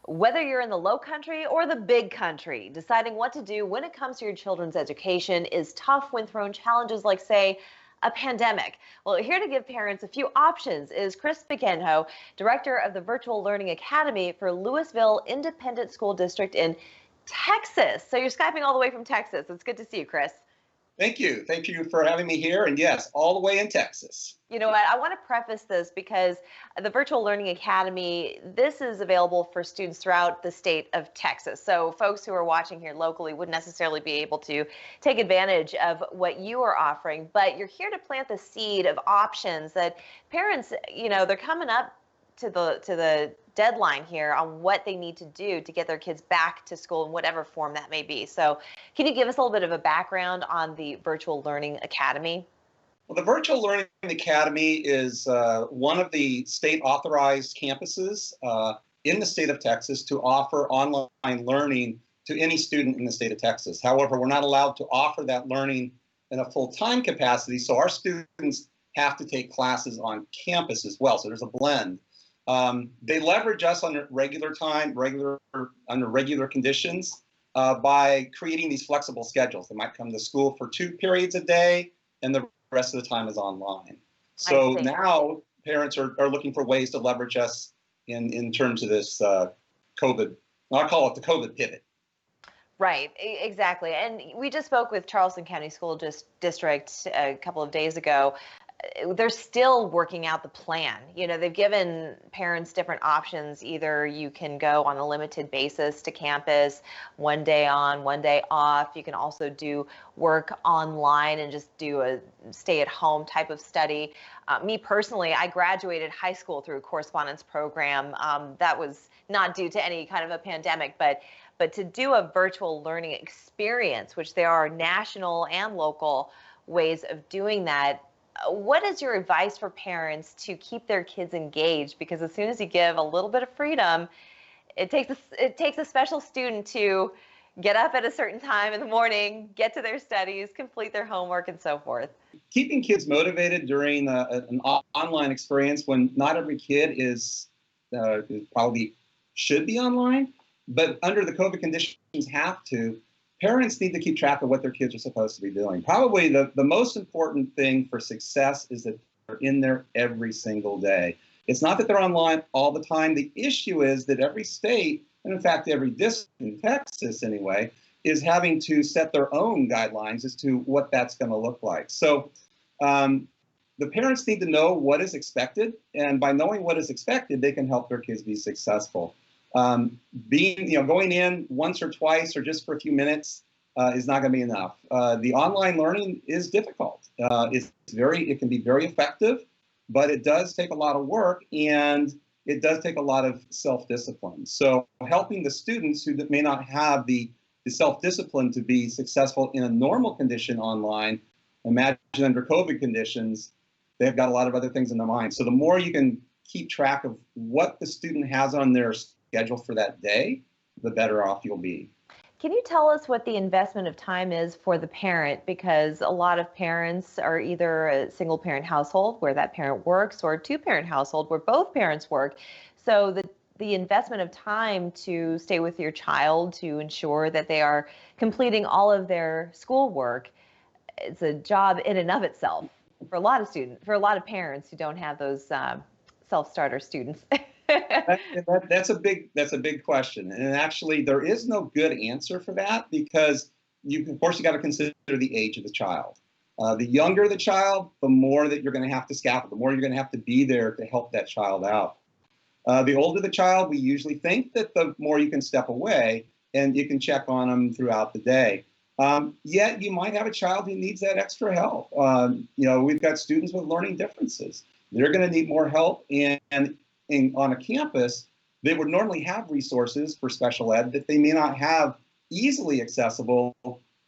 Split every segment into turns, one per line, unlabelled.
Whether you're in the low country or the big country, deciding what to do when it comes to your children's education is tough when thrown challenges like, say, a pandemic. Well, here to give parents a few options is Chris Bigenho, director of the Virtual Learning Academy for Louisville Independent School District in Texas. So you're Skyping all the way from Texas. It's good to see you, Chris.
Thank you. Thank you for having me here. And yes, all the way in Texas.
You know what? I want to preface this because the Virtual Learning Academy, this is available for students throughout the state of Texas. So folks who are watching here locally wouldn't necessarily be able to take advantage of what you are offering, but you're here to plant the seed of options that parents, they're coming up to the deadline here on what they need to do to get their kids back to school in whatever form that may be. So can you give us a little bit of a background on the Virtual Learning Academy?
Well, the Virtual Learning Academy is one of the state authorized campuses in the state of Texas to offer online learning to any student in the state of Texas. However, we're not allowed to offer that learning in a full-time capacity, so our students have to take classes on campus as well. So there's a blend. They leverage us under regular time, under regular conditions by creating these flexible schedules. They might come to school for 2 periods a day, and the rest of the time is online. So now parents are looking for ways to leverage us in terms of this COVID. I call it the COVID pivot.
Right, exactly. And we just spoke with Charleston County School District a couple of days ago. They're still working out the plan. They've given parents different options. Either you can go on a limited basis to campus, 1 day on, 1 day off. You can also do work online and just do a stay-at-home type of study. Me personally, I graduated high school through a correspondence program. That was not due to any kind of a pandemic, but to do a virtual learning experience, which there are national and local ways of doing that. What is your advice for parents to keep their kids engaged? Because as soon as you give a little bit of freedom, it takes a special student to get up at a certain time in the morning, get to their studies, complete their homework, and so forth.
Keeping kids motivated during an online experience when not every kid is probably should be online, but under the COVID conditions have to. Parents need to keep track of what their kids are supposed to be doing. Probably the most important thing for success is that they're in there every single day. It's not that they're online all the time. The issue is that every state, and in fact every district in Texas anyway, is having to set their own guidelines as to what that's going to look like. So the parents need to know what is expected, and by knowing what is expected, they can help their kids be successful. Going in once or twice or just for a few minutes is not going to be enough. The online learning is difficult. It can be very effective, but it does take a lot of work and it does take a lot of self-discipline. So helping the students who may not have the self-discipline to be successful in a normal condition online, imagine under COVID conditions, they've got a lot of other things in their mind. So the more you can keep track of what the student has on their schedule for that day, the better off you'll be.
Can you tell us what the investment of time is for the parent? Because a lot of parents are either a single parent household where that parent works or a 2-parent household where both parents work. So the investment of time to stay with your child to ensure that they are completing all of their schoolwork, it's a job in and of itself for a lot of parents who don't have those self-starter students.
That's a big question, and actually there is no good answer for that because of course you got to consider the age of the child. The younger the child, the more that you're going to have to scaffold, the more you're going to have to be there to help that child out. The older the child, we usually think that the more you can step away and you can check on them throughout the day. Yet you might have a child who needs that extra help. We've got students with learning differences. They're going to need more help, and on a campus, they would normally have resources for special ed that they may not have easily accessible,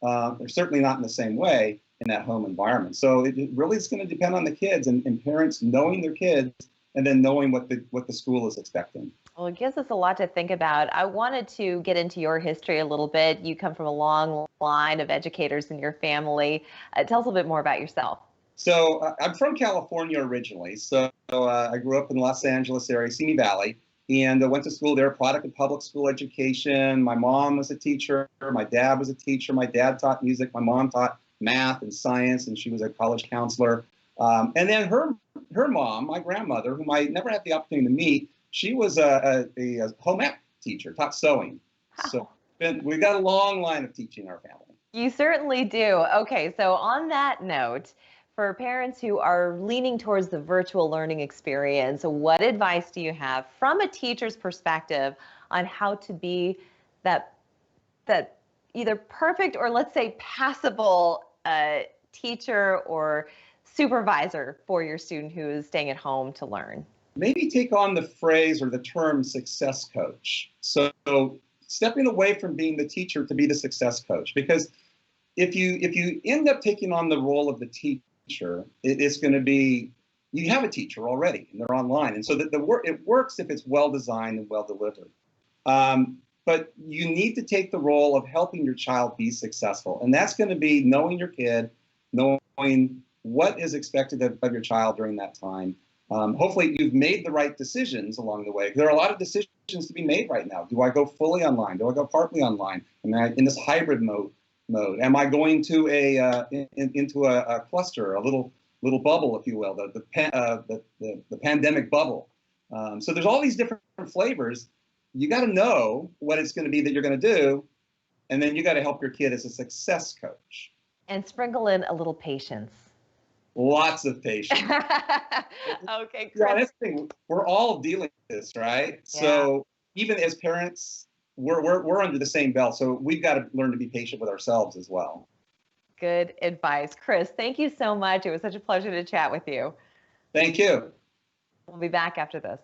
or certainly not in the same way in that home environment. So it really is going to depend on the kids and parents knowing their kids and then knowing what the school is expecting.
Well, it gives us a lot to think about. I wanted to get into your history a little bit. You come from a long line of educators in your family. Tell us a little bit more about yourself.
So I'm from California originally. So I grew up in the Los Angeles area, Simi Valley. and went to school there, product of public school education. My mom was a teacher. My dad was a teacher. My dad taught music. My mom taught math and science, and she was a college counselor. And then her mom, my grandmother, whom I never had the opportunity to meet, she was a home ec teacher, taught sewing. So we've got a long line of teaching in our family.
You certainly do. Okay, so on that note, for parents who are leaning towards the virtual learning experience, what advice do you have from a teacher's perspective on how to be that either perfect or, let's say, passable teacher or supervisor for your student who is staying at home to learn?
Maybe take on the phrase or the term success coach. So stepping away from being the teacher to be the success coach, because if you end up taking on the role of the teacher, it's going to be, you have a teacher already and they're online, and so it works if it's well designed and well delivered. But you need to take the role of helping your child be successful, and that's going to be knowing your kid, knowing what is expected of your child during that time. Hopefully you've made the right decisions along the way. There are a lot of decisions to be made right now. Do I go fully online? Do I go partly online? Am I in this hybrid mode? Am I going to into a cluster, a little bubble, if you will, the pandemic bubble? So there's all these different flavors. You got to know what it's going to be that you're going to do, and then you got to help your kid as a success coach.
And sprinkle in a little patience.
Lots of patience.
Okay, Chris.
Yeah, that's the thing. We're all dealing with this, right? Yeah. So even as parents, we're under the same belt. So we've got to learn to be patient with ourselves as well.
Good advice. Chris, thank you so much. It was such a pleasure to chat with you.
Thank you.
We'll be back after this.